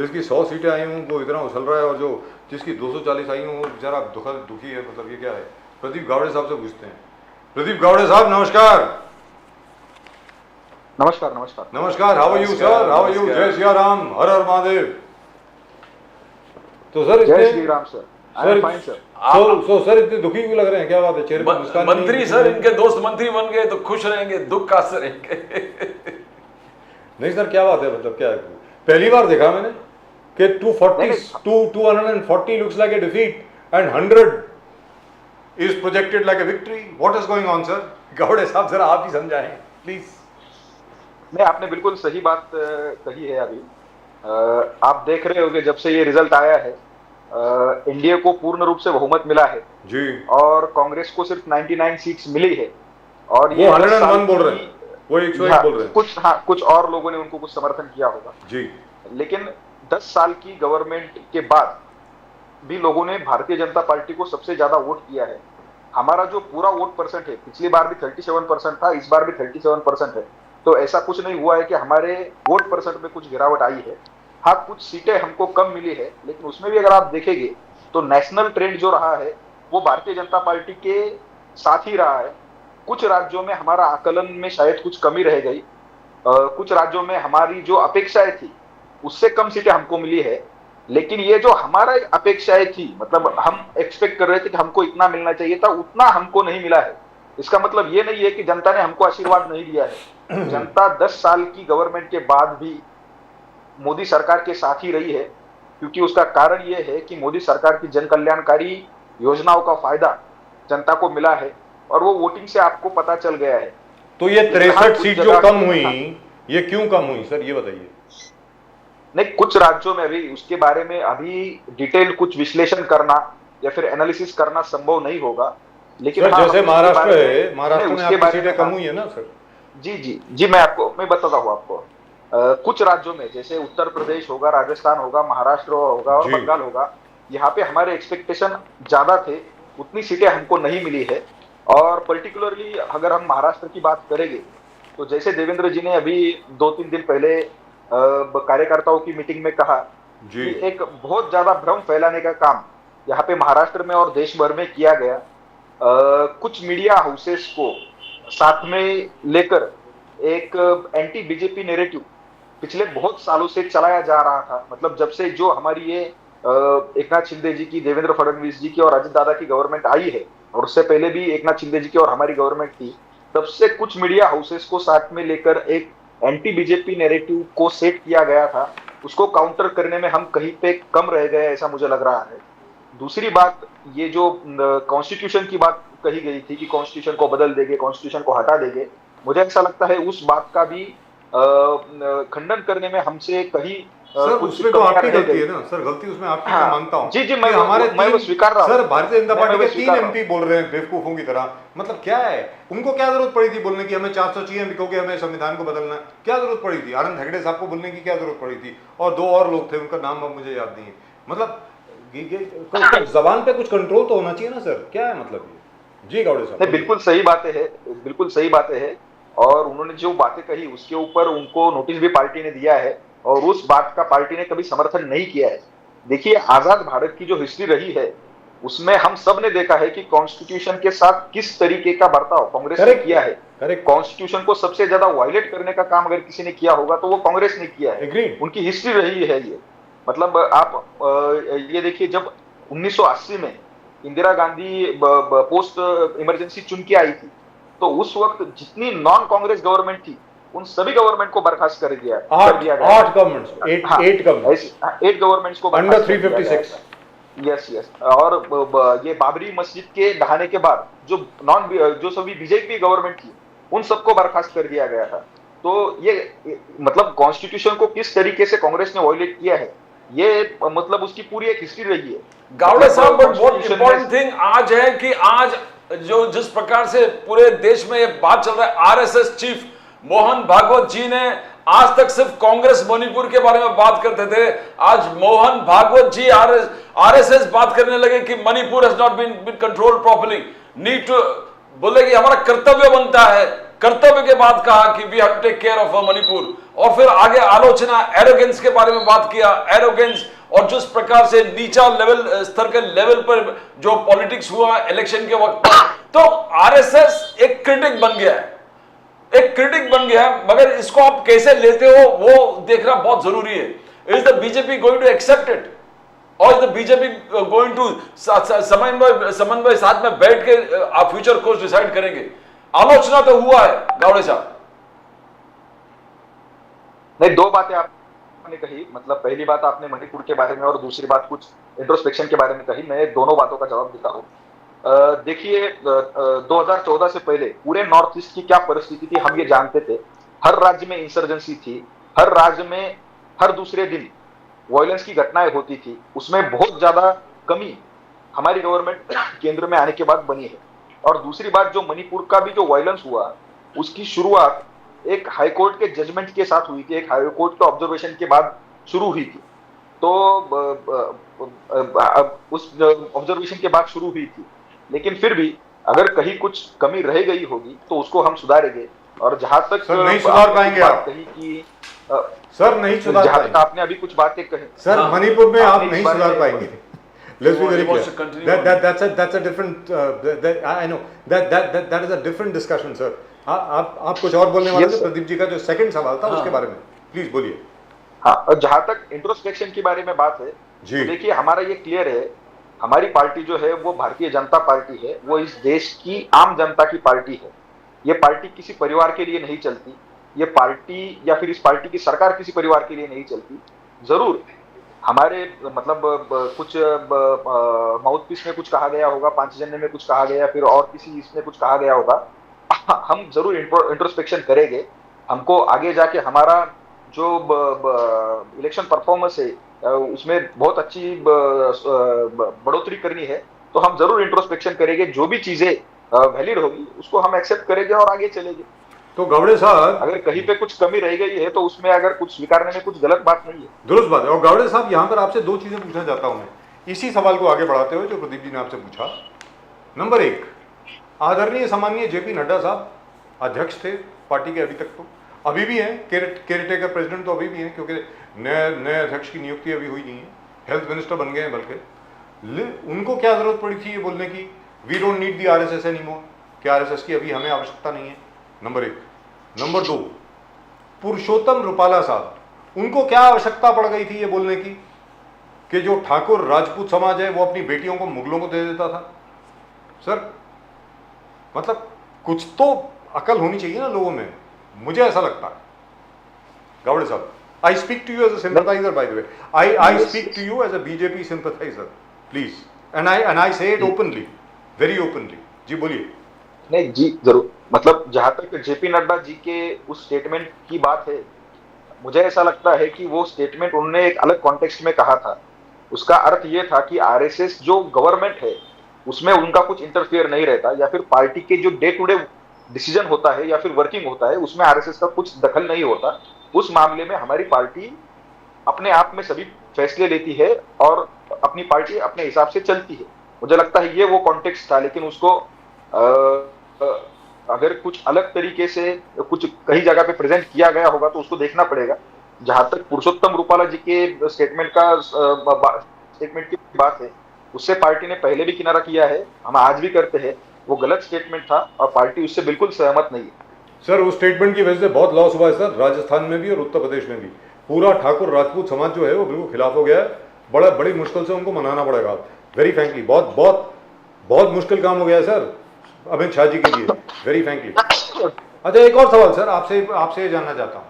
जिसकी 100 सीटें आई हूँ वो इतना उछल रहा है, और जो जिसकी 240 आई हूँ वो बेचारा दुखी है। मतलब ये क्या है? प्रदीप गावड़े साहब से पूछते हैं। प्रदीप गावड़े साहब नमस्कार। नमस्कार नमस्कार नमस्कार। How are you sir? How are you? जय सिया राम, हर हर महादेव। तो सर जय Shri Ram sir. I am fine sir. Sir इतने दुखी क्यों लग रहे हैं? क्या बात है? चेहरे पर मुस्कान नहीं? मंत्री सर, इनके दोस्त मंत्री बन गए तो खुश रहेंगे, दुख का असर नहीं सर, क्या बात है? मतलब क्या है? पहली बार देखा मैंने कि 240 looks like a defeat and 100 is projected like a victory. What is going on, sir? Gawde साहब जरा आप ही समझाएं प्लीज। नहीं, आपने बिल्कुल सही बात कही है। अभी आप देख रहे होंगे जब से ये रिजल्ट आया है, एनडीए को पूर्ण रूप से बहुमत मिला है जी, और कांग्रेस को सिर्फ 99 सीट्स मिली है। और वो 101 बोल रहे हैं, वो 101 बोल रहे हैं। कुछ और लोगों ने उनको कुछ समर्थन किया होगा जी। लेकिन 10 साल की गवर्नमेंट के बाद भी लोगों ने भारतीय जनता पार्टी को सबसे ज्यादा वोट किया है। हमारा जो पूरा वोट परसेंट है, पिछली बार भी 37% था, इस बार भी 37% है। तो ऐसा कुछ नहीं हुआ है कि हमारे वोट परसेंट में कुछ गिरावट आई है। हाँ, कुछ सीटें हमको कम मिली है, लेकिन उसमें भी अगर आप देखेंगे तो नेशनल ट्रेंड जो रहा है वो भारतीय जनता पार्टी के साथ ही रहा है। कुछ राज्यों में हमारा आकलन में शायद कुछ कमी रह गई, कुछ राज्यों में हमारी जो अपेक्षाएं थी उससे कम सीटें हमको मिली है। लेकिन ये जो हमारा अपेक्षाएं थी, मतलब हम एक्सपेक्ट कर रहे थे कि हमको इतना मिलना चाहिए था, उतना हमको नहीं मिला है। इसका मतलब ये नहीं है कि जनता ने हमको आशीर्वाद नहीं दिया है। जनता 10 साल की गवर्नमेंट के बाद भी मोदी सरकार के साथ ही रही है, क्योंकि उसका कारण ये है कि मोदी सरकार की जन कल्याणकारी योजनाओं का फायदा जनता को मिला है और वो वोटिंग से आपको पता चल गया है। तो ये 63 सीट जो कम हुई, ये क्यों कम हुई सर, ये बताइए। नहीं, कुछ राज्यों में भी उसके बारे में अभी डिटेल कुछ विश्लेषण करना या फिर एनालिसिस करना संभव नहीं होगा। लेकिन सर, हाँ, जैसे महाराष्ट्र है, महाराष्ट्र में उसके आपकी सीटें बारे कम में हुई है ना सर? जी जी जी, मैं बताता हूँ आपको। कुछ राज्यों में जैसे उत्तर प्रदेश होगा, राजस्थान होगा, महाराष्ट्र होगा और जी। बंगाल होगा, यहाँ पे हमारे एक्सपेक्टेशन ज्यादा थे, उतनी सीटें हमको नहीं मिली है। और पर्टिकुलरली अगर हम महाराष्ट्र की बात करेंगे तो जैसे देवेंद्र जी ने अभी 2-3 दिन पहले कार्यकर्ताओं की मीटिंग में कहा जी। कि एक बहुत ज्यादा भ्रम फैलाने का काम यहाँ पे महाराष्ट्र में और देश भर में किया गया। कुछ मीडिया हाउसेस को साथ में लेकर एक एंटी बीजेपी नैरेटिव पिछले बहुत सालों से चलाया जा रहा था। मतलब जब से जो हमारी ये एक नाथ शिंदे जी की, देवेंद्र फडणवीस जी की और अजित दादा की गवर्नमेंट आई है, और उससे पहले भी एक नाथ शिंदे जी की और हमारी गवर्नमेंट थी, तब से कुछ मीडिया हाउसेस को साथ में लेकर एक एंटी बीजेपी नैरेटिव को सेट किया गया था। उसको काउंटर करने में हम कहीं पे कम रह गए, ऐसा मुझे लग रहा है। दूसरी बात, ये जो कॉन्स्टिट्यूशन की बात कही गई थी कि कॉन्स्टिट्यूशन को बदल देंगे, कॉन्स्टिट्यूशन को हटा देंगे, मुझे ऐसा लगता है उस बात का भी खंडन करने में हमसे कहीं सर उसमें तो आपकी गलती है ना सर, गलती उसमें आपकी। हाँ, मैं मानता हूँ। जी जी, मैं वो स्वीकार रहा हूं। सर, भारतीय जनता पार्टी के 3 स्वीकार MP बोल रहे हैं बेवकूफों की तरह। मतलब क्या है, उनको क्या जरूरत पड़ी थी बोलने की हमें 400 चाहिए क्योंकि हमें संविधान को बदलना है? क्या जरूरत पड़ी थी? आनंद हेगड़े साहब को बोलने की क्या जरूरत पड़ी थी? और 2 और लोग थे, उनका नाम अब मुझे याद नहीं है। मतलब जबान पे कुछ कंट्रोल तो होना चाहिए ना सर, क्या है मतलब ये? जी गावड़े साहब। नहीं, बिल्कुल सही बातें है, बिल्कुल सही बातें है। और उन्होंने जो बातें कही उसके ऊपर उनको नोटिस भी पार्टी ने दिया है, और उस बात का पार्टी ने कभी समर्थन नहीं किया है। देखिए, आजाद भारत की जो हिस्ट्री रही है उसमें हम सब ने देखा है कि कॉन्स्टिट्यूशन के साथ किस तरीके का बर्ताव कांग्रेस ने किया है। कॉन्स्टिट्यूशन को सबसे ज्यादा वायलेट करने का काम अगर किसी ने किया होगा तो वो कांग्रेस ने किया है। उनकी हिस्ट्री रही है ये। मतलब आप ये देखिए, जब 1980 में इंदिरा गांधी पोस्ट इमरजेंसी चुन के आई थी, तो उस वक्त जितनी नॉन कांग्रेस गवर्नमेंट थी उन सभी गवर्नमेंट को बर्खास्त कर दिया गया। 8 गवर्नमेंट्स, 8 गवर्नमेंट्स को अंडर 356। Yes yes. और ये बाबरी मस्जिद के ढहाने के बाद जो सभी बीजेपी गवर्नमेंट थी उन सबको बर्खास्त कर दिया गया था। तो ये मतलब कॉन्स्टिट्यूशन को किस तरीके से कांग्रेस ने वायलेट किया है, ये मतलब उसकी पूरी एक हिस्ट्री रही है। गावड़े साहब, बट बहुत इंपॉर्टेंट थिंग आज है कि आज जो जिस प्रकार से पूरे देश में ये बात चल रहा है, आरएसएस चीफ मोहन भागवत जी ने आज तक सिर्फ कांग्रेस मणिपुर के बारे में बात करते थे, आज मोहन भागवत जी आरएसएस बात करने लगे कि Manipur has not been controlled properly, need to, बोले कि हमारा कर्तव्य बनता है कर्तव्य के बाद कहा कि we have to take care of Manipur, और फिर आगे आलोचना एरोगेंस के बारे में बात किया, एरोगेंस, और जिस प्रकार से नीचा लेवल स्तर के लेवल पर जो पॉलिटिक्स हुआ इलेक्शन के वक्त पर, तो आरएसएस एक क्रिटिक बन गया है, एक क्रिटिक बन गया है। मगर इसको आप कैसे लेते हो वो देखना बहुत जरूरी है। Is the BJP going to accept it, और is the BJP going to समन्वय साथ में बैठ के आप फ्यूचर कोर्स डिसाइड करेंगे? आलोचना तो हुआ है गावड़े साहब। नहीं, दो बातें आपने कही, मतलब पहली बात आपने मणिपुर के बारे में और दूसरी बात कुछ इंट्रोस्पेक्शन के बारे में कही। मैं दोनों बातों का जवाब देता हूँ। देखिए, 2014 से पहले पूरे नॉर्थ ईस्ट की क्या परिस्थिति थी हम ये जानते थे। हर राज्य में इंसर्जेंसी थी, हर राज्य में हर दूसरे दिन वायलेंस की घटनाएं होती थी। उसमें बहुत ज्यादा कमी हमारी गवर्नमेंट केंद्र में आने के बाद बनी है। और दूसरी बात, जो मणिपुर का भी जो वायलेंस हुआ उसकी शुरुआत एक हाईकोर्ट के जजमेंट के साथ हुई थी, एक हाईकोर्ट के ऑब्जर्वेशन के बाद शुरू हुई थी। तो उस ऑब्जर्वेशन के बाद शुरू हुई थी, लेकिन फिर भी अगर कहीं कुछ कमी रह गई होगी तो उसको हम सुधारेंगे। और जहां तक सर नहीं सुधार पाएंगे आप, कही कि सर नहीं सुधार जहां पाएंगे तक आपने अभी कुछ बातें कही सर, मणिपुर में आप नहीं सुधार पाएंगे। Let's be very He wants to clear. continue That's a different. I know that is a different discussion, sir. आप कुछ और बोलने वाले Yes, थे sir. प्रदीप जी का जो सेकंड सवाल था हाँ. उसके बारे में प्लीज बोलिए। हाँ, और जहां तक इंट्रोस्पेक्शन के बारे में बात है, जी। तो देखिए हमारा ये क्लियर है, हमारी पार्टी जो है वो भारतीय जनता पार्टी है, वो इस देश की आम जनता की पार्टी है। ये पार्टी किसी परिवार के लिए नहीं चलती, ये पार्टी या फिर इस पार्टी की सरकार किसी परिवार के लिए नहीं चलती। जरूर हमारे मतलब कुछ माउथ पीस में कुछ कहा गया होगा, पांच जने में कुछ कहा गया, फिर और किसी इसमें कुछ कहा गया होगा। हम जरूर इंट्रोस्पेक्शन करेंगे। हमको आगे जाके हमारा जो इलेक्शन परफॉर्मेंस है उसमें बहुत अच्छी बढ़ोतरी करनी है, तो हम जरूर इंट्रोस्पेक्शन करेंगे। जो भी चीजें वैलिड होगी उसको हम एक्सेप्ट करेंगे और आगे चलेंगे। तो गावड़े साहब, अगर कहीं पे कुछ कमी रह गई है तो उसमें अगर कुछ स्वीकारने में कुछ गलत बात नहीं है। दुरुस्त बात है। और गावड़े साहब, यहाँ पर आपसे दो चीजें पूछना चाहता हूं मैं, इसी सवाल को आगे बढ़ाते हुए जो प्रदीप जी ने आपसे पूछा। नंबर एक, आदरणीय सम्माननीय जेपी नड्डा साहब अध्यक्ष थे पार्टी के, अभी तक तो अभी भी हैं, केयरटेकर प्रेसिडेंट तो अभी भी हैं, क्योंकि नए अध्यक्ष की नियुक्ति अभी हुई नहीं है, हेल्थ मिनिस्टर बन गए हैं। बल्कि उनको क्या जरूरत पड़ी थी ये बोलने की we don't need the RSS anymore, कि आरएसएस की अभी हमें आवश्यकता नहीं है? नंबर एक। नंबर दो, पुरुषोत्तम रूपाला साहब, उनको क्या आवश्यकता पड़ गई थी ये बोलने की कि जो ठाकुर राजपूत समाज है वो अपनी बेटियों को मुगलों को दे देता था? सर मतलब कुछ तो अकल होनी चाहिए ना लोगों में, मुझे ऐसा लगता है। Gawade sahab, I speak to you as a sympathiser, by the way, I speak to you as a BJP sympathiser, please, and I say it openly, very openly. जी बोलिए। नहीं जी, जरूर। मतलब जहां तक जेपी नड्डा जी के उस स्टेटमेंट की बात है, मुझे ऐसा लगता है कि वो स्टेटमेंट उन्होंने एक अलग कॉन्टेक्स्ट में कहा था। उसका अर्थ ये था कि आरएसएस जो गवर्नमेंट है उसमें उनका कुछ इंटरफेयर नहीं रहता, या फिर पार्टी के जो डे टू डे डिसीजन होता है या फिर वर्किंग होता है उसमें आरएसएस का कुछ दखल नहीं होता। उस मामले में हमारी पार्टी अपने आप में सभी फैसले लेती है और अपनी पार्टी अपने हिसाब से चलती है। मुझे लगता है ये वो कॉन्टेक्स्ट था, लेकिन उसको अगर कुछ अलग तरीके से कुछ कहीं जगह पे प्रेजेंट किया गया होगा तो उसको देखना पड़ेगा। जहां तक पुरुषोत्तम रूपाला जी के स्टेटमेंट की बात है, उससे पार्टी ने पहले भी किनारा किया है, हम आज भी करते हैं। वो गलत स्टेटमेंट था और पार्टी उससे बिल्कुल सहमत नहीं है। सर उस स्टेटमेंट की वजह से बहुत लॉस हुआ है सर, राजस्थान में भी और उत्तर प्रदेश में भी। पूरा ठाकुर राजपूत समाज जो है वो बिल्कुल खिलाफ हो गया है। बड़ी मुश्किल से उनको मनाना पड़ेगा, वेरी फ्रैंकली। बहुत बहुत बहुत मुश्किल काम हो गया है सर अमित शाह जी के लिए, वेरी फ्रैंकली। अच्छा, एक और सवाल सर आपसे जानना चाहता हूँ।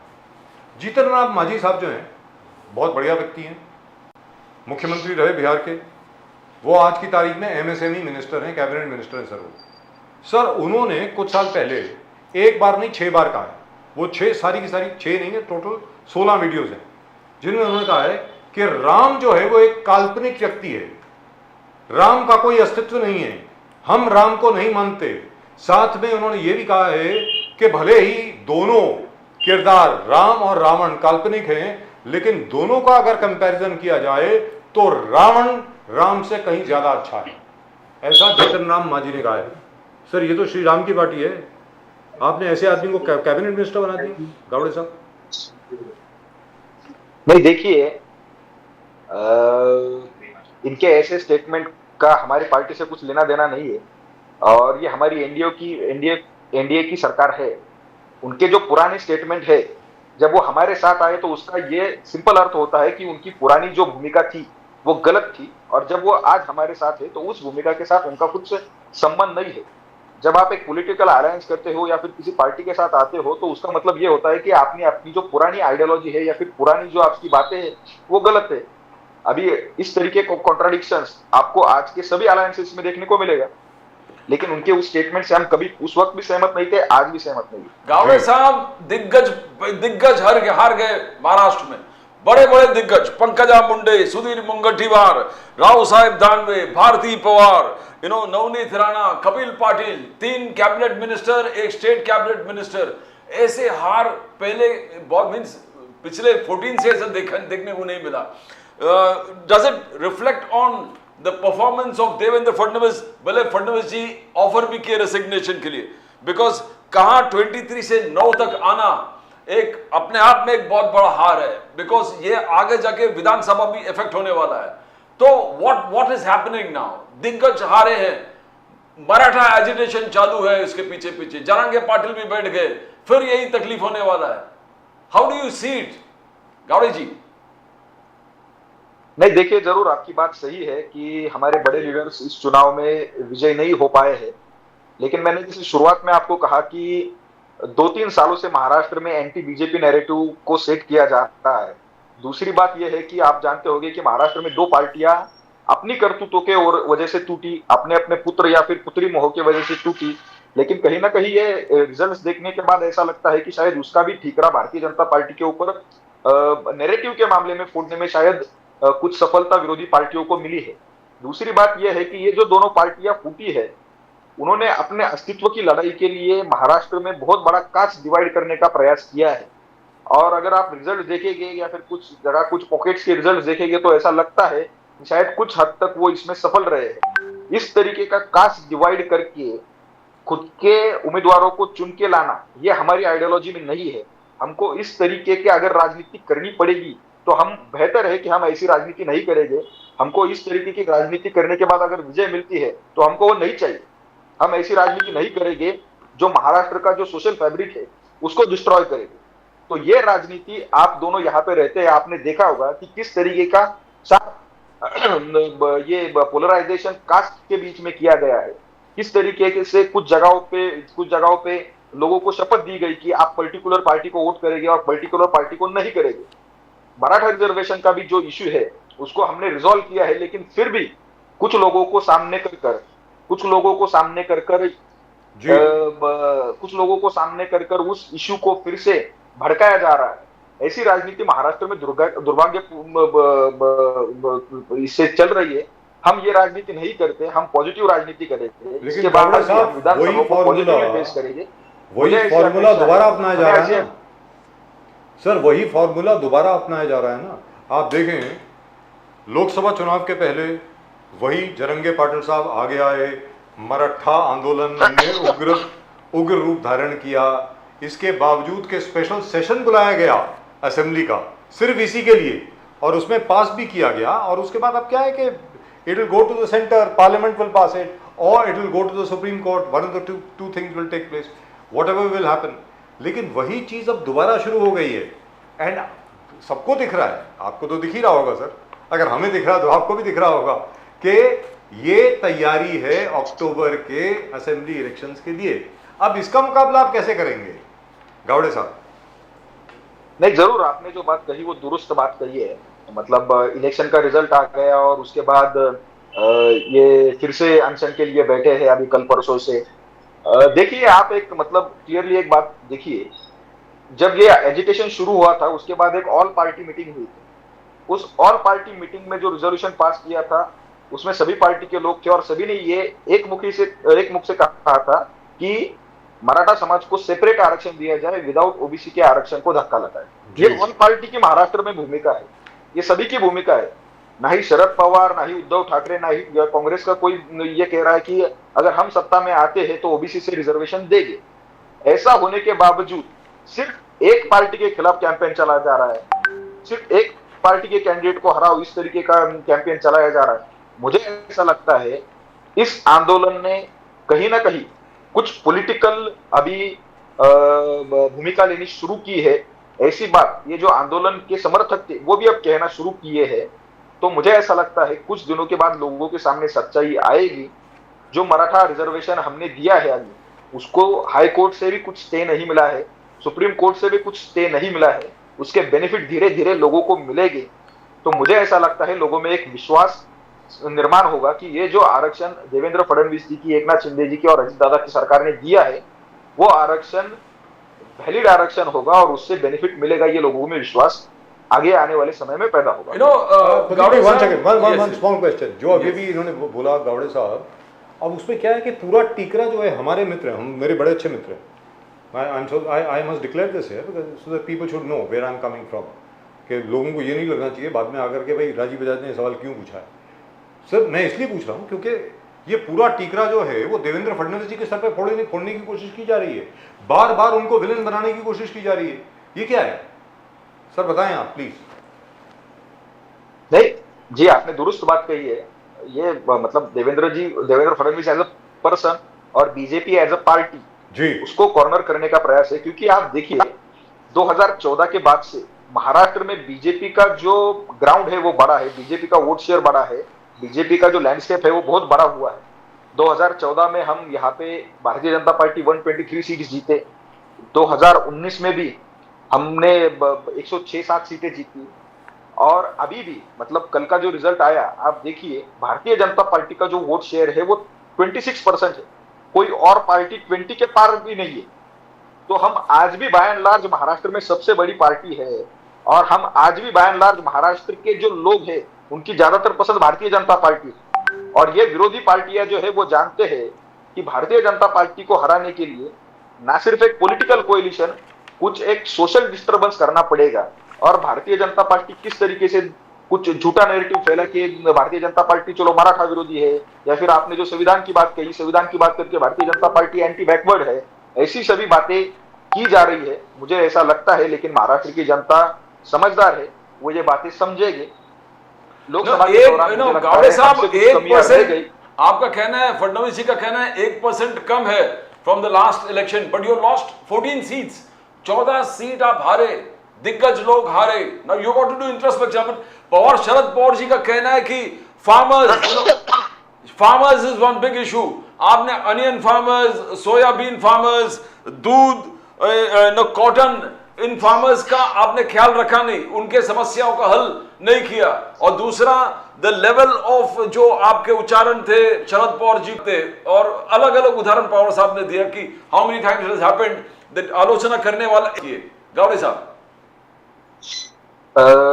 जीतन राम मांझी साहब जो हैं बहुत बढ़िया व्यक्ति हैं, मुख्यमंत्री रहे बिहार के, वो आज की तारीख में एमएसएमई मिनिस्टर हैं, कैबिनेट मिनिस्टर हैं सर। सर उन्होंने कुछ साल पहले एक बार नहीं 6 बार कहा है, वो 6 सारी की सारी 6 नहीं है, टोटल 16 वीडियोज हैं जिनमें उन्होंने कहा है कि राम जो है वो एक काल्पनिक व्यक्ति है, राम का कोई अस्तित्व नहीं है, हम राम को नहीं मानते। साथ में उन्होंने ये भी कहा है कि भले ही दोनों किरदार राम और रावण काल्पनिक हैं, लेकिन दोनों का अगर कंपैरिजन किया जाए तो रावण राम से कहीं ज्यादा अच्छा है, ऐसा जीतन राम मांझी ने कहा है। सर ये तो श्री राम की पार्टी है, आपने ऐसे आदमी को कैबिनेट मिनिस्टर बना दिया गावड़े साहब। नहीं देखिए, इनके ऐसे स्टेटमेंट का हमारी पार्टी से कुछ लेना देना नहीं है, और ये हमारी एनडीए की सरकार है। उनके जो पुराने स्टेटमेंट है, जब वो हमारे साथ आए तो उसका ये सिंपल अर्थ होता है कि उनकी पुरानी जो भूमिका थी वो गलत थी, और जब वो आज हमारे साथ है तो उस भूमिका के साथ उनका कुछ संबंध नहीं है। जब आप एक पॉलिटिकल अलायंस करते हो या फिर किसी पार्टी के साथ आते हो तो उसका मतलब ये होता है कि आपने अपनी जो पुरानी आइडियोलॉजी है या फिर पुरानी जो आपकी बातें हैं वो गलत है। अभी इस तरीके को कॉन्ट्राडिक्शंस आपको आज के सभी अलायंसेस में देखने को मिलेगा, लेकिन उनके उस स्टेटमेंट से हम कभी उस वक्त भी सहमत नहीं थे, आज भी सहमत नहीं। गावड़े साहब दिग्गज हार गए महाराष्ट्र में, बड़े बड़े दिग्गज Pankaja Munde, Sudhir Mungantiwar, Rao Saheb Danve, Bharati Pawar, Navneet Rana, Kapil Patil, 3 cabinet minister, 1 state cabinet minister, ऐसे हार पहले मीन्स पिछले 14 से ऐसा देखने को नहीं मिला। Does it reflect on the performance of Devendra Fadnavis? भले फडणवीस जी ऑफर भी किए रेसिग्नेशन के लिए, बिकॉज कहां 23 से 9 तक आना एक अपने आप में एक बहुत बड़ा हार है, बिकॉज ये आगे जाके विधानसभा भी इफेक्ट होने वाला है। तो व्हाट इज हैपनिंग नाउ? दिग्गज हारे हैं, मराठा एजिटेशन चालू है इसके पीछे पीछे, जरांगे पाटिल भी बैठ गए, फिर यही तकलीफ होने वाला है। How do you see it Gawade ji? नहीं देखिए, जरूर आपकी बात सही है कि हमारे बड़े लीडर्स इस चुनाव में विजय नहीं हो पाए हैं, लेकिन मैंने जैसे शुरुआत में आपको कहा कि 2-3 सालों से महाराष्ट्र में एंटी बीजेपी नैरेटिव को सेट किया जा रहा है। दूसरी बात यह है कि आप जानते होंगे कि महाराष्ट्र में 2 पार्टियां अपनी करतूतों के वजह से टूटी, अपने अपने पुत्र या फिर पुत्री मोह की वजह से टूटी, लेकिन कहीं ना कहीं ये रिजल्ट्स देखने के बाद ऐसा लगता है कि शायद उसका भी ठीकरा भारतीय जनता पार्टी के ऊपर नैरेटिव के मामले में फोड़ने में शायद कुछ सफलता विरोधी पार्टियों को मिली है। दूसरी बात यह है कि ये जो दोनों पार्टियां फूटी है, उन्होंने अपने अस्तित्व की लड़ाई के लिए महाराष्ट्र में बहुत बड़ा कास्ट डिवाइड करने का प्रयास किया है, और अगर आप रिजल्ट देखेंगे या फिर कुछ जगह कुछ पॉकेट्स के रिजल्ट देखेंगे तो ऐसा लगता है कि शायद कुछ हद तक वो इसमें सफल रहे हैं। इस तरीके का कास्ट डिवाइड करके खुद के उम्मीदवारों को चुन के लाना, ये हमारी आइडियोलॉजी में नहीं है। हमको इस तरीके की अगर राजनीति करनी पड़ेगी तो हम बेहतर है कि हम ऐसी राजनीति नहीं करेंगे। हमको इस तरीके की राजनीति करने के बाद अगर विजय मिलती है तो हमको वो नहीं चाहिए। हम ऐसी राजनीति नहीं करेंगे जो महाराष्ट्र का जो सोशल फैब्रिक है उसको डिस्ट्रॉय करेगी। तो ये राजनीति आप दोनों यहाँ पे रहते हैं, आपने देखा होगा कि किस तरीके का ये पोलराइजेशन कास्ट के बीच में किया गया है, किस तरीके से कुछ जगहों पे लोगों को शपथ दी गई कि आप पर्टिकुलर पार्टी को वोट करेंगे और पर्टिकुलर पार्टी को नहीं करेंगे। मराठा रिजर्वेशन का भी जो इश्यू है उसको हमने रिजॉल्व किया है, लेकिन फिर भी कुछ लोगों को सामने कर उस इश्यू को फिर से भड़काया जा रहा है। ऐसी राजनीति महाराष्ट्र में दुर्भाग्य इससे चल रही है। हम ये राजनीति नहीं करते, हम पॉजिटिव राजनीति करेंगे। लेकिन गावड़े साहब वही फॉर्मूला दोबारा अपनाया जा रहा है ना सर, वही फॉर्मूला दोबारा अपनाया जा रहा है ना। आप देखें लोकसभा चुनाव के पहले वही जरंगे पाटिल साहब आगे आए, मराठा आंदोलन ने उग्र रूप धारण किया, इसके बावजूद के स्पेशल सेशन बुलाया गया असेंबली का सिर्फ इसी के लिए, और उसमें पास भी किया गया। और उसके बाद अब क्या है कि it will go to the centre, Parliament will pass it, और it will go to the Supreme Court, one of the two things will take place, whatever will happen. लेकिन वही चीज अब दोबारा शुरू हो गई है, एंड सबको दिख रहा है। आपको तो दिख ही रहा होगा सर, अगर हमें दिख रहा है तो आपको भी दिख रहा होगा कि ये तैयारी है अक्टूबर के असेंबली इलेक्शंस के लिए। अब इसका मुकाबला आप कैसे करेंगे गावड़े साहब? नहीं, जरूर आपने जो बात कही वो दुरुस्त बात कही है। मतलब इलेक्शन का रिजल्ट आ गया और उसके बाद ये फिर से अनशन के लिए बैठे हैं अभी कल परसों से। देखिए आप एक मतलब क्लियरली एक बात देखिए, जब ये एजिटेशन शुरू हुआ था उसके बाद एक ऑल पार्टी मीटिंग हुई थी। उस ऑल पार्टी मीटिंग में जो रिजोल्यूशन पास किया था उसमें सभी पार्टी के लोग थे और सभी ने ये एक मुख से कहा था कि मराठा समाज को सेपरेट आरक्षण दिया जाए, विदाउट ओबीसी के आरक्षण को धक्का लगाए। ये ऑल पार्टी की महाराष्ट्र में भूमिका है, ये सभी की भूमिका है। ना ही शरद पवार, ना ही उद्धव ठाकरे, ना ही कांग्रेस का कोई ये कह रहा है कि अगर हम सत्ता में आते हैं तो ओबीसी से रिजर्वेशन देंगे। ऐसा होने के बावजूद सिर्फ एक पार्टी के खिलाफ कैंपेन चलाया जा रहा है, सिर्फ एक पार्टी के कैंडिडेट को हराओ, इस तरीके का कैंपेन चलाया जा रहा है। मुझे ऐसा लगता है इस आंदोलन ने कहीं ना कहीं कुछ पॉलिटिकल अभी भूमिका लेनी शुरू की है। ऐसी बात ये जो आंदोलन के समर्थक थे वो भी अब कहना शुरू किए हैं। तो मुझे ऐसा लगता है कुछ दिनों के बाद लोगों के सामने सच्चाई आएगी। जो मराठा रिजर्वेशन हमने दिया है अभी, उसको हाई कोर्ट से भी कुछ स्टे नहीं मिला है, सुप्रीम कोर्ट से भी कुछ स्टे नहीं मिला है, उसके बेनिफिट धीरे धीरे लोगों को मिलेंगे। तो मुझे ऐसा लगता है लोगों में एक विश्वास निर्माण होगा कि ये जो आरक्षण देवेंद्र फडणवीस जी की, एकनाथ शिंदे जी की और अजित दादा की सरकार ने दिया है वो आरक्षण वैलिड आरक्षण होगा और उससे बेनिफिट मिलेगा। ये लोगों में विश्वास आगे आने वाले समय में पैदा होगा। वन स्मॉल क्वेश्चन जो अभी भी इन्होंने बोला गावड़े साहब, अब उसमें क्या है कि पूरा टीकरा जो है हमारे मित्र हैं, हम मेरे बड़े अच्छे मित्र हैं। I must declare this here so that people should know where I am coming from, कि लोगों को ये नहीं लगना चाहिए बाद में आकर के भाई राजीव बजाज ने सवाल क्यों पूछा है। सर मैं इसलिए पूछ रहा हूँ क्योंकि ये पूरा टीकरा जो है वो देवेंद्र फडणवीस जी के सर पे फोड़ने की कोशिश की जा रही है, बार बार उनको विलेन बनाने की कोशिश की जा रही है। ये क्या है सर, बताएं आप प्लीज। नहीं जी, आपने दुरुस्त बात कही है। ये मतलब Devendra Fadnavis as a person और बीजेपी एज अ पार्टी जी उसको कॉर्नर करने का प्रयास है। क्योंकि आप देखिए 2014 के बाद से महाराष्ट्र में बीजेपी का जो ग्राउंड है वो बड़ा है, बीजेपी का वोट शेयर बड़ा है, बीजेपी का जो लैंडस्केप है वो बहुत बड़ा हुआ है। 2014 में हम यहाँ पे भारतीय जनता पार्टी 123 सीट जीते, 2019 में भी हमने 106-7 सीटें जीती, और अभी भी मतलब कल का जो रिजल्ट आया आप देखिए भारतीय जनता पार्टी का जो वोट शेयर है वो 26% है, कोई और पार्टी 20 के पार भी नहीं है। तो हम आज भी बाय एंड लार्ज महाराष्ट्र में सबसे बड़ी पार्टी है, और हम आज भी बाय एंड लार्ज महाराष्ट्र के जो लोग हैं उनकी ज्यादातर पसंद भारतीय जनता पार्टी है। और ये विरोधी पार्टियां जो है वो जानते हैं कि भारतीय जनता पार्टी को हराने के लिए ना सिर्फ एक पॉलिटिकल कोएलिशन, कुछ एक सोशल डिस्टर्बेंस करना पड़ेगा। और भारतीय जनता पार्टी किस तरीके से कुछ झूठा नैरेटिव फैला कि भारतीय जनता पार्टी चलो मराठा विरोधी है, या फिर आपने जो संविधान की बात कही, संविधान की बात करके Bharatiya Janata party anti backward है, ऐसी सभी बातें की जा रही है। मुझे ऐसा लगता है, लेकिन महाराष्ट्र की जनता समझदार है, वो ये बातें समझेगी। लोकसभा के दौरान गावड़े साहब 1%, आपका कहना है, फडणवीस जी का कहना है 1% कम है from the last election, but you lost 14 seats, 14 seat आप हारे, दिग्गज लोग हारे। Now you got to do introspection. और शरद पवार जी का कहना है कि farmers is one big issue. आपने अनियन फार्मर्स, सोयाबीन फार्मर्स, दूध, कॉटन, इन फार्मर्स का आपने ख्याल रखा नहीं, उनके समस्याओं का हल नहीं किया। और दूसरा द लेवल ऑफ जो आपके उच्चारण थे शरद पवार जी थे, और अलग अलग उदाहरण पवार साहब ने दिया कि how many times it has happened that आलोचना करने वाला ये गावड़े साहब।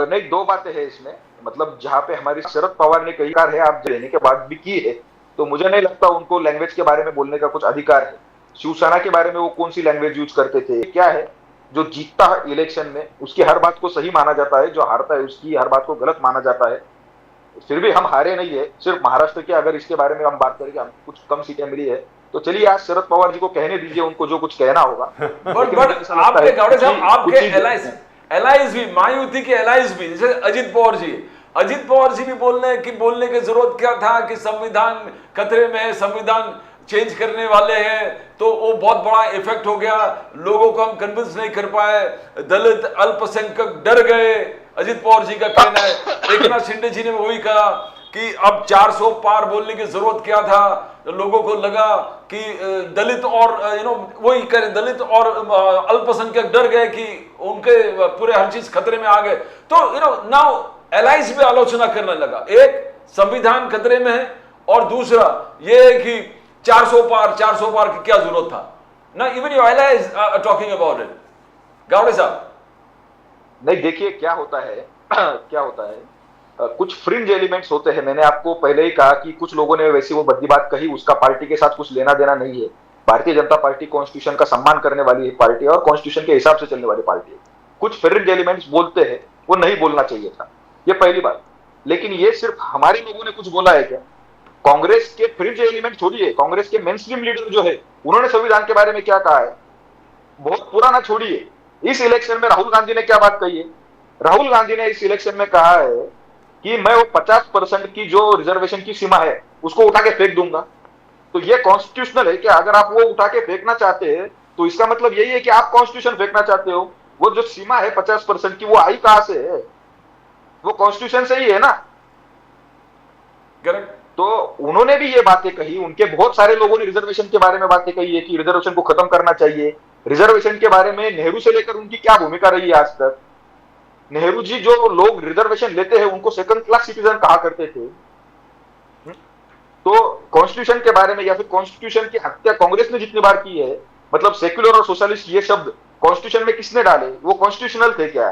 नहीं, दो बातें हैं इसमें। मतलब जहां पे हमारी शरद पवार ने कई बार है आप लेने के बाद भी की है, तो मुझे नहीं लगता उनको लैंग्वेज के बारे में बोलने का कुछ अधिकार है। शिवसेना के बारे में वो कौन सी लैंग्वेज यूज करते थे? क्या है, जो जीतता है इलेक्शन में उसकी हर बात को सही माना जाता है, जो हारता है उसकी हर बात को गलत माना जाता है। फिर भी हम हारे नहीं है सिर्फ महाराष्ट्र के। अगर इसके बारे में हम बात करें कि हम कुछ कम सीटें मिली है, तो चलिए आज शरद पवार जी को कहने दीजिए, उनको जो कुछ कहना होगा। बट आपके गावड़े साहब, आपके एलाइज भी, मायावती के एलाइज भी, जैसे अजित पवार जी भी बोलने की जरूरत क्या था कि संविधान खतरे में है, संविधान चेंज करने वाले हैं, तो वो बहुत बड़ा इफेक्ट हो गया, लोगों को हम कन्विंस नहीं कर पाए, दलित अल्पसंख्यक डर गए। अजित पवार जी का कहना है। एकनाथ शिंदे जी ने वही कहा कि अब 400 पार बोलने की जरूरत क्या था, लोगों को लगा कि दलित और वही करें, दलित और अल्पसंख्यक डर गए कि उनके पूरे हर चीज खतरे में आ गए। तो नाउ एलाइज भी आलोचना करने लगा। एक संविधान खतरे में है, और दूसरा ये है कि 400 पार की क्या जरूरत था ना। Even your allies are talking about it. Gawade साहब, नहीं देखिए क्या होता है कुछ फ्रिंज एलिमेंट्स होते हैं। मैंने आपको पहले ही कहा कि कुछ लोगों ने वैसी वो भद्दी बात कही, उसका पार्टी के साथ कुछ लेना देना नहीं है। भारतीय जनता पार्टी कॉन्स्टिट्यूशन का सम्मान करने वाली पार्टी है और कॉन्स्टिट्यूशन के हिसाब से चलने वाली पार्टी है। कुछ फ्रिंज एलिमेंट्स बोलते हैं, वो नहीं बोलना चाहिए था, ये पहली बात। लेकिन ये सिर्फ हमारे लोगों ने कुछ बोला है क्या? कांग्रेस के फ्रिंज एलिमेंट छोड़िए, कांग्रेस के मेन स्ट्रीम लीडर जो है उन्होंने संविधान के बारे में क्या कहा है? बहुत पुराना छोड़िए, इस इलेक्शन में राहुल गांधी ने क्या बात कही है? राहुल गांधी ने इस इलेक्शन में कहा है कि मैं वो 50% की जो रिजर्वेशन की सीमा है उसको उठा के फेंक दूंगा। तो ये कॉन्स्टिट्यूशनल है कि अगर आप वो उठा के फेंकना चाहते हैं तो इसका मतलब यही है कि आप कॉन्स्टिट्यूशन फेंकना चाहते हो। वो जो सीमा है 50% की, वो आई कहां से है? वो कॉन्स्टिट्यूशन से ही है ना। करेक्ट। तो उन्होंने भी ये बातें कही, उनके बहुत सारे लोगों ने रिजर्वेशन के बारे में बातें कही है कि रिजर्वेशन को खत्म करना चाहिए। रिजर्वेशन के बारे में नेहरू से लेकर उनकी क्या भूमिका रही है आज तक? नेहरू जी जो लोग रिजर्वेशन लेते हैं उनको सेकंड क्लास सिटीजन कहा करते थे। तो कॉन्स्टिट्यूशन के बारे में या फिर कॉन्स्टिट्यूशन की हत्या कांग्रेस ने जितनी बार की है, मतलब सेक्युलर और सोशलिस्ट ये शब्द कॉन्स्टिट्यूशन में किसने डाले? वो कॉन्स्टिट्यूशनल थे क्या?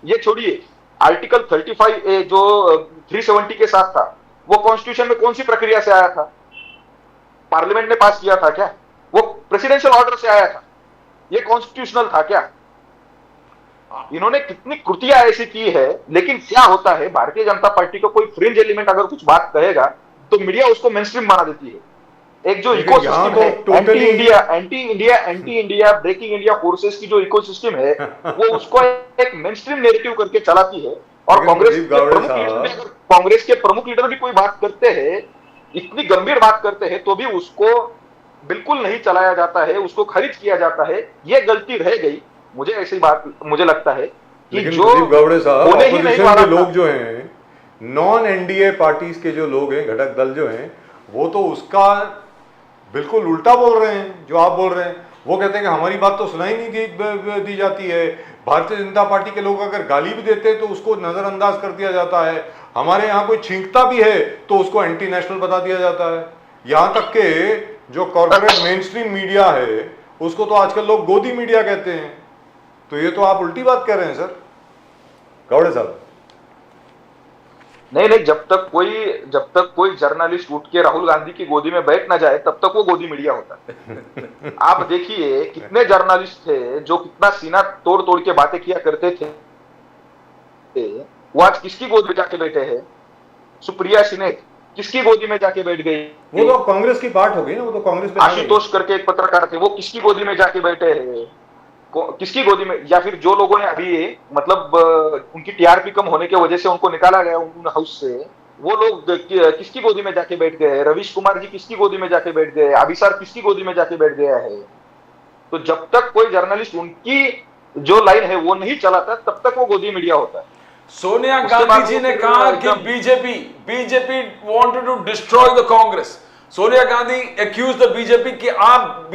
ये छोड़िए, आर्टिकल 35A जो 370 के साथ था, वो कॉन्स्टिट्यूशन में कौन सी प्रक्रिया से आया था? पार्लियामेंट ने पास किया था क्या? वो प्रेसिडेंशियल ऑर्डर से आया था? ये कॉन्स्टिट्यूशनल था क्या? इन्होंने कितनी कृतियां ऐसी की है, लेकिन क्या होता है, भारतीय जनता पार्टी का कोई फ्रिंज एलिमेंट अगर कुछ बात कहेगा तो मीडिया उसको मेनस्ट्रीम बना देती है। एक जो इकोसिस्टम है, anti India breaking India forces की जो इकोसिस्टम है, वो उसको एक मेनस्ट्रीम नैरेटिव करके चलाती है। और कांग्रेस के प्रमुख लीडर भी कोई बात करते हैं, इतनी गंभीर बात करते हैं, तो भी उसको बिल्कुल नहीं चलाया जाता है, उसको खारिज किया जाता है। ये गलती रह गई। मुझे ऐसी बात मुझे लगता है कि जो गावड़े साहब, ऑपोजिशन के लोग जो हैं, नॉन एनडीए पार्टीज के जो लोग हैं, घटक दल जो हैं, वो तो उसका बिल्कुल उल्टा बोल रहे हैं जो आप बोल रहे हैं। वो कहते हैं कि हमारी बात तो सुनाई नहीं दी जाती है। भारतीय जनता पार्टी के लोग अगर गाली भी देते हैं तो उसको नजरअंदाज कर दिया जाता है। हमारे यहाँ कोई छींकता भी है तो उसको एंटी नेशनल बता दिया जाता है। यहाँ तक के जो कॉर्पोरेट मेन स्ट्रीम मीडिया है उसको तो आजकल लोग गोदी मीडिया कहते हैं। तो ये तो आप उल्टी बात कर रहे हैं सर गावड़े साहब। नहीं, जब तक कोई जर्नलिस्ट उठ के राहुल गांधी की गोदी में बैठ ना जाए तब तक वो गोदी मीडिया होता है। आप देखिए कितने जर्नलिस्ट थे जो कितना सीना तोड़ तोड़ के बातें किया करते थे, वो आज किसकी गोदी में जाके बैठे हैं? सुप्रिया सिन्हा किसकी गोदी में जाके बैठ गई? वो तो कांग्रेस की पार्ट हो गई ना, वो तो कांग्रेस पे आशुतोष करके एक पत्रकार थे, वो किसकी गोदी में जाके बैठे हैं? किसकी गोदी में? या फिर जो लोगों ने अभी मतलब उनकी टीआरपी कम होने की वजह से उनको निकाला गया उन हाउस से, वो लोग किसकी गोदी में जाके बैठ गए? रवीश कुमार जी किसकी गोदी में जाके बैठ गए? अभिसार किसकी गोदी में जाके बैठ गया है? तो जब तक कोई जर्नलिस्ट उनकी जो लाइन है वो नहीं चलाता तब तक वो गोदी मीडिया होता है। सोनिया गांधी जी ने कहा कि BJP wanted to destroy the Congress. Sonia Gandhi accuse the BJP कि आप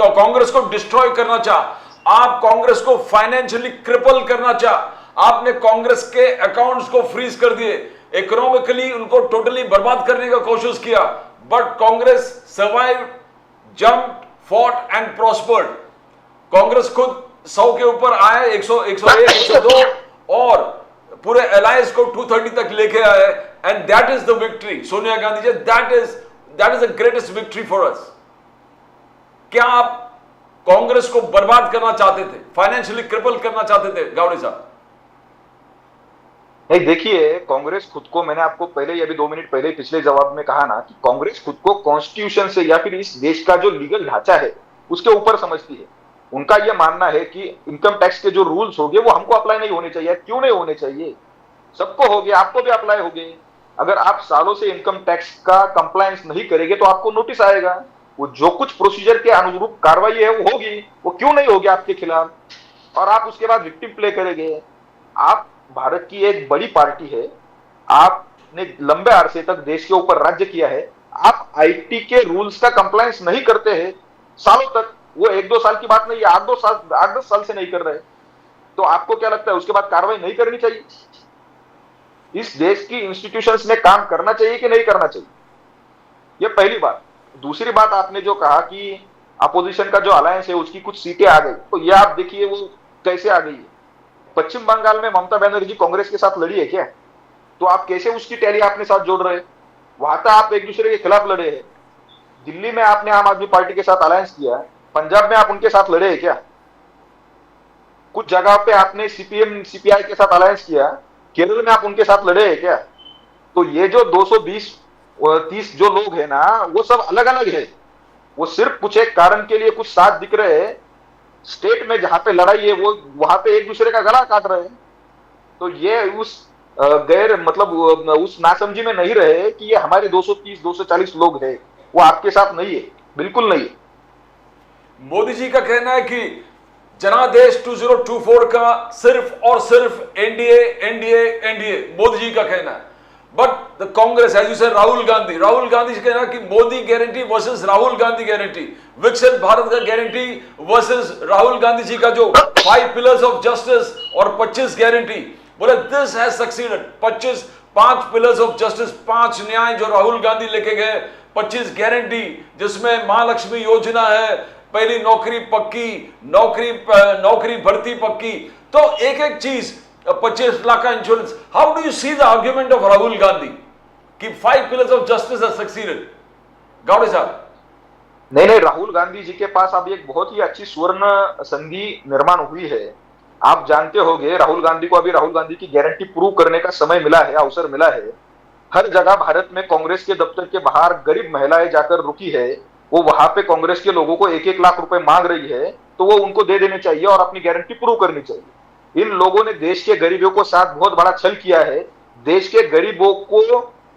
कांग्रेस को डिस्ट्रॉय करना चाह, आप कांग्रेस को फाइनेंशियली क्रिपल करना चाह, आपने कांग्रेस के अकाउंट्स को फ्रीज कर दिए, इकोनॉमिकली उनको टोटली बर्बाद करने का कोशिश किया। But Congress survive, jump, fought and prospered. Congress खुद 100 के ऊपर आए, 101, 102 और पूरे अलायंस को 230 तक लेके आए। And that is the victory Sonia Gandhi ji, that is the greatest victory for us. क्या आप कांग्रेस को बर्बाद करना चाहते थे, फाइनेंशियली क्रिपल करना चाहते थे गावड़े साहब? नहीं, देखिए कांग्रेस खुद को, मैंने आपको पहले ही अभी 2 मिनट पहले पिछले जवाब में कहा ना कि कांग्रेस खुद को कॉन्स्टिट्यूशन से या फिर इस देश का जो लीगल ढांचा है उसके ऊपर समझती है। उनका यह मानना है कि इनकम टैक्स के जो रूल्स हो गए वो हमको अप्लाई नहीं होने चाहिए। क्यों नहीं होने चाहिए? सबको हो गया, आपको भी अप्लाई हो गए। अगर आप सालों से इनकम टैक्स का कंप्लायंस नहीं करेंगे तो आपको नोटिस आएगा। वो जो कुछ प्रोसीजर के अनुरूप कार्रवाई है वो होगी, वो क्यों नहीं होगी आपके खिलाफ? और आप उसके बाद विक्टिम प्ले करेंगे। आप भारत की एक बड़ी पार्टी है, आपने लंबे अरसे तक देश के ऊपर राज्य किया है, आप आईटी के रूल्स का कंप्लायंस नहीं करते हैं सालों तक। वो 1-2 साल की बात नहीं है, 8-10 साल से नहीं कर रहे, तो आपको क्या लगता है उसके बाद कार्रवाई नहीं करनी चाहिए? इस देश की इंस्टीट्यूशंस में काम करना चाहिए कि नहीं करना चाहिए? ये पहली बात। दूसरी बात, आपने जो कहा कि अपोजिशन का जो अलायंस है उसकी कुछ सीटें आ गई, तो ये आप देखिए वो कैसे आ गई है। पश्चिम बंगाल में ममता बनर्जी कांग्रेस के साथ लड़ी है क्या? तो आप कैसे उसकी टैली अपने साथ जोड़ रहे हैं? वहां तक आप एक दूसरे के खिलाफ लड़े हैं। दिल्ली में आपने आम आदमी पार्टी के साथ अलायंस किया, पंजाब में आप उनके साथ लड़े हैं क्या? कुछ जगह पे आपने सीपीएम सीपीआई के साथ अलायंस किया, केरल में आप उनके साथ लड़े हैं क्या? तो ये जो 220-30 जो लोग हैं ना, वो सब अलग अलग है। वो सिर्फ कुछ एक कारण के लिए कुछ साथ दिख रहे हैं, स्टेट में जहां पे लड़ाई है वो वहां पे एक दूसरे का गला काट रहे हैं। तो ये उस गैर मतलब उस नासमझी में नहीं रहे कि ये हमारे 230 240 लोग हैं, वो आपके साथ नहीं है, बिल्कुल नहीं है। मोदी जी का कहना है कि जनादेश 2024 का सिर्फ और सिर्फ NDA NDA NDA, Modi ji का कहना है। But the Congress, as you said, Rahul Gandhi ji कहना कि Modi guarantee versus Rahul Gandhi guarantee, विकसित भारत का गारंटी वर्सेस राहुल गांधी जी का जो 5 पिलर्स ऑफ जस्टिस और 25 गारंटी, बोले this has succeeded. 5 pillars of justice, 5 न्याय जो राहुल गांधी लेके गए, 25 गारंटी जिसमें महालक्ष्मी योजना है, पहली नौकरी पक्की, नौकरी भर्ती पक्की, तो एक एक चीज, 25 लाख का insurance. How do you see the argument of Rahul Gandhi कि 5 pillars of justice have succeeded? Gawade साहब। नहीं, राहुल गांधी जी के पास अभी एक बहुत ही अच्छी स्वर्ण संधि निर्माण हुई है। आप जानते होंगे राहुल गांधी को अभी राहुल गांधी की गारंटी प्रूव करने का समय मिला है, अवसर मिला है। हर जगह भारत में कांग्रेस के दफ्तर के बाहर गरीब महिलाएं जाकर रुकी है, वो वहां पे कांग्रेस के लोगों को 1-1 लाख रुपए मांग रही है, तो वो उनको दे देने चाहिए और अपनी गारंटी प्रूव करनी चाहिए। इन लोगों ने देश के गरीबों को साथ बहुत बड़ा छल किया है, देश के गरीबों को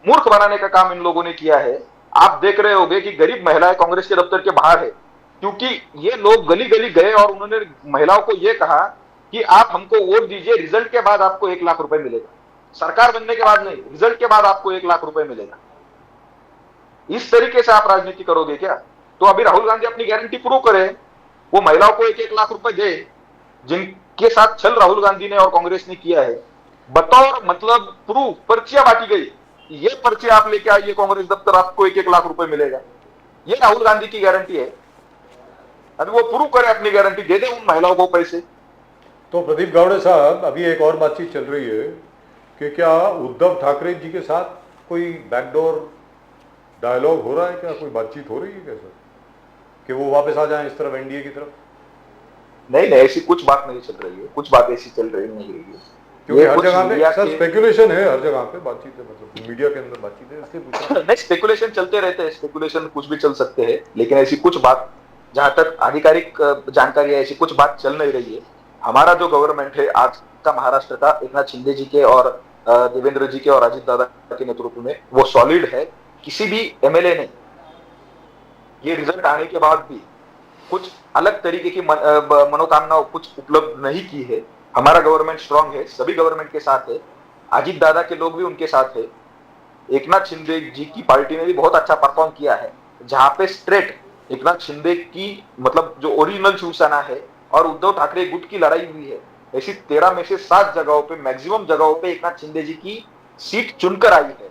मूर्ख बनाने का काम इन लोगों ने किया है। आप देख रहे होंगे कि गरीब महिलाएं कांग्रेस के दफ्तर के बाहर है, क्योंकि ये लोग गली गली गए और उन्होंने महिलाओं को यह कहा कि आप हमको वोट दीजिए, रिजल्ट के बाद आपको 1 लाख रुपए मिलेगा, सरकार बनने के बाद नहीं, रिजल्ट के बाद आपको 1 लाख रुपए मिलेगा। इस तरीके से आप राजनीति करोगे क्या? तो अभी राहुल गांधी अपनी गारंटी प्रूव करे, वो महिलाओं को 1-1 लाख रुपए दे, जिनके साथ छल राहुल गांधी ने और कांग्रेस ने किया है, बतौर मतलब प्रूफ पर्चियां बांटी गई, ये पर्ची आप लेके आइए कांग्रेस दफ्तर, आपको 1-1 लाख रुपए मिलेगा। ये राहुल गांधी की गारंटी है। अभी वो प्रूव करे अपनी गारंटी, दे दे उन महिलाओं को पैसे। तो प्रदीप गावड़े साहब, अभी एक और बातचीत चल रही है कि क्या उद्धव ठाकरे जी के साथ कोई बैकडोर डायलॉग हो रहा है, क्या कोई बातचीत हो रही है कैसे कि वो वापस आ जाएं इस तरफ, एनडीए की तरफ? नहीं, ऐसी कुछ बात नहीं चल रही है, कुछ बात ऐसी चल रही नहीं रही है, क्योंकि हर जगह पे सर स्पेकुलेशन है, हर जगह पे बातचीत है, मतलब मीडिया के अंदर बातचीत है, इसलिए पूछा। नहीं, स्पेकुलेशन चलते रहते हैं, स्पेकुलेशन कुछ भी चल सकते हैं, लेकिन ऐसी कुछ बात, जहां तक आधिकारिक जानकारी है, ऐसी कुछ बात चल नहीं रही है। हमारा जो गवर्नमेंट है आज का महाराष्ट्र का, एकनाथ शिंदे जी के और देवेंद्र जी के और अजित दादा के नेतृत्व में, वो सॉलिड है। किसी भी एमएलए ने ये रिजल्ट आने के बाद भी कुछ अलग तरीके की मनोकामना कुछ उपलब्ध नहीं की है। हमारा गवर्नमेंट स्ट्रांग है, सभी गवर्नमेंट के साथ है, अजित दादा के लोग भी उनके साथ है। एकनाथ शिंदे जी की पार्टी ने भी बहुत अच्छा परफॉर्म किया है, जहां पे स्ट्रेट एकनाथ शिंदे की मतलब जो ओरिजिनल शिवसेना है और उद्धव ठाकरे गुट की लड़ाई हुई है। ऐसी 13 में से 7 जगहों पे, मैक्सिमम जगहों पे एकनाथ शिंदे जी की सीट चुनकर आई है।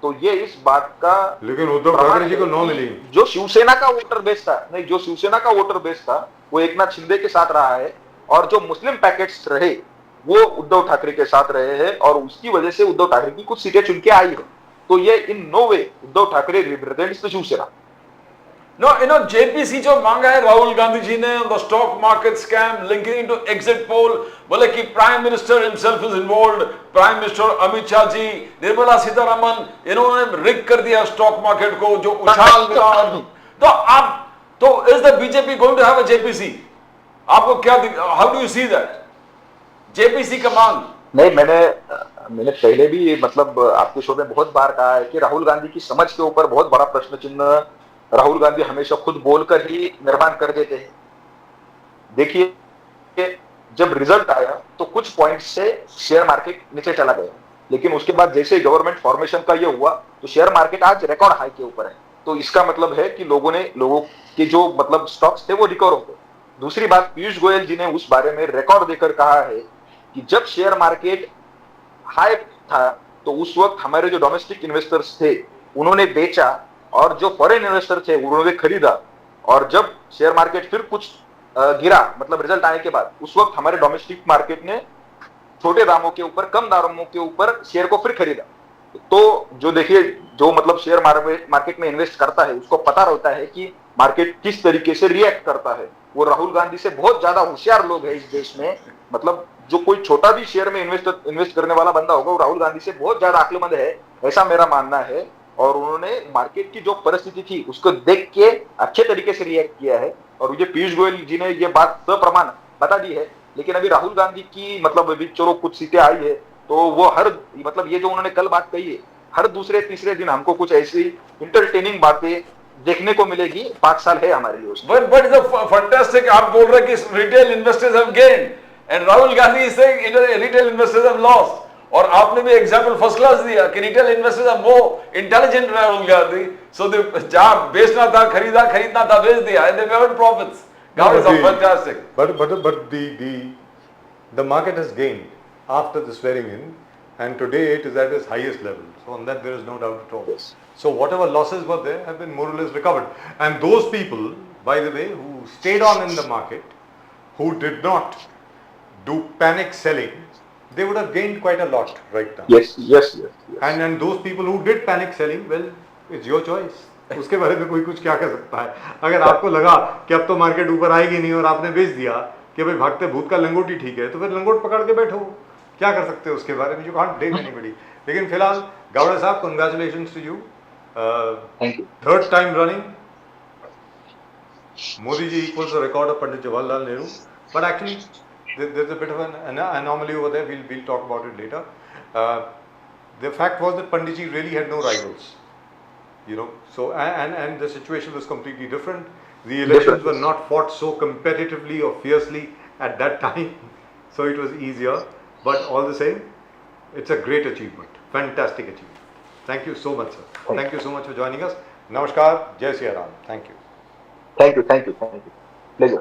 तो ये इस बात का, लेकिन उद्धव ठाकरे जी को 9 मिली। जो शिवसेना का वोटर बेस था, नहीं, जो शिवसेना का वोटर बेस था वो एकनाथ शिंदे के साथ रहा है, और जो मुस्लिम पैकेट्स रहे वो उद्धव ठाकरे के साथ रहे हैं, और उसकी वजह से उद्धव ठाकरे की कुछ सीटें चुन के आई है। तो ये in no way Uddhav Thackeray represents the Shivsena. No, JPC जो मांगा है राहुल गांधी जी ने on the stock market scam linking into exit poll, बोले कि prime minister himself is involved, prime minister Amit Shah ji, Nirmala Sitharaman, इन्होंने रिग कर दिया स्टॉक मार्केट को, जो उछाल मिला। तो आप, तो is the BJP going to have a JPC? आपको क्या, how do you see that JPC का मांग? नहीं, मैंने पहले भी मतलब आपके शो में बहुत बार कहा है कि राहुल गांधी की समझ के ऊपर बहुत बड़ा प्रश्न चिन्ह राहुल गांधी हमेशा खुद बोलकर ही निर्माण कर देते हैं। देखिए, जब रिजल्ट आया तो कुछ पॉइंट से शेयर मार्केट नीचे चला गया, लेकिन उसके बाद जैसे गवर्नमेंट फॉर्मेशन का ये हुआ तो शेयर मार्केट आज रिकॉर्ड हाई के ऊपर है। तो इसका मतलब है कि लोगों के जो मतलब स्टॉक्स थे वो रिकवर हो गए। दूसरी बात, पीयूष गोयल जी ने उस बारे में रिकॉर्ड देकर कहा है कि जब शेयर मार्केट हाई था तो उस वक्त हमारे जो डोमेस्टिक इन्वेस्टर्स थे उन्होंने बेचा, और जो फॉरेन इन्वेस्टर थे उन्होंने खरीदा। और जब शेयर मार्केट फिर कुछ गिरा, मतलब रिजल्ट आने के बाद, उस वक्त हमारे डोमेस्टिक मार्केट ने छोटे दामों के ऊपर, कम दामों के ऊपर शेयर को फिर खरीदा। तो जो देखिए, जो मतलब शेयर मार्केट में इन्वेस्ट करता है उसको पता रहता है कि मार्केट किस तरीके से रिएक्ट करता है। वो राहुल गांधी से बहुत ज्यादा होशियार लोग हैं इस देश में, मतलब जो कोई छोटा भी शेयर में इन्वेस्ट करने वाला बंदा होगा वो राहुल गांधी से बहुत ज्यादा अक्लमंद है, ऐसा मेरा मानना है। और उन्होंने मार्केट की जो परिस्थिति थी उसको देख के अच्छे तरीके से रिएक्ट किया है। और मुझे पीयूष गोयल जी ने ये बात सप्रमाण बता दी है। लेकिन अभी राहुल गांधी की मतलब अभी चलो कुछ सीटें आई है, तो वो हर मतलब ये जो उन्होंने कल बात कही है, हर दूसरे तीसरे दिन हमको कुछ ऐसी इंटरटेनिंग बातें देखने को मिलेगी। 5 साल है हमारे लिए उसमें। But it's a fantastic. आप बोल रहे हैं कि retail investors have gained and Rahul Gandhi is saying retail investors have lost. और आपने भी एग्जाम्पल फर्स्ट क्लास दिया कि retail investors are more intelligent Rahul Gandhi, so जहां बेचना था खरीदना था बेच दिया and they made profits. That is fantastic. But the market has gained after the swearing in, and today it is at its highest level. So on that there is no doubt at all. Yes. So whatever losses were there have been more or less recovered. And those people, by the way, who stayed on in the market, who did not do panic selling, they would have gained quite a lot right now. Yes. And those people who did panic selling, well, it's your choice. उसके बारे में कोई कुछ क्या कर सकता है? अगर आपको लगा कि अब तो मार्केट ऊपर आएगी नहीं और आपने बेच दिया कि भाई भागते भूत का लंगोट ही ठीक है, तो फिर लंगोट पकड़ के बैठो, क्या कर सकते हो उसके बारे में? You can't blame anybody. लेकिन फिलहाल गावड़े साहब, congratulations to you, thank you. 3rd time running. Modi ji equals the record of Pandit Jawaharlal Nehru, but actually there's a bit of an anomaly over there. We'll talk about it later. The fact was that Pandit ji really had no rivals, you know. So and the situation was completely different. The elections were not fought so competitively or fiercely at that time, so it was easier. But all the same, it's a great achievement, fantastic achievement. Thank you so much, sir. Thank you so much for joining us. Namaskar, Jai Siya Ram. Thank you. Thank you. Pleasure.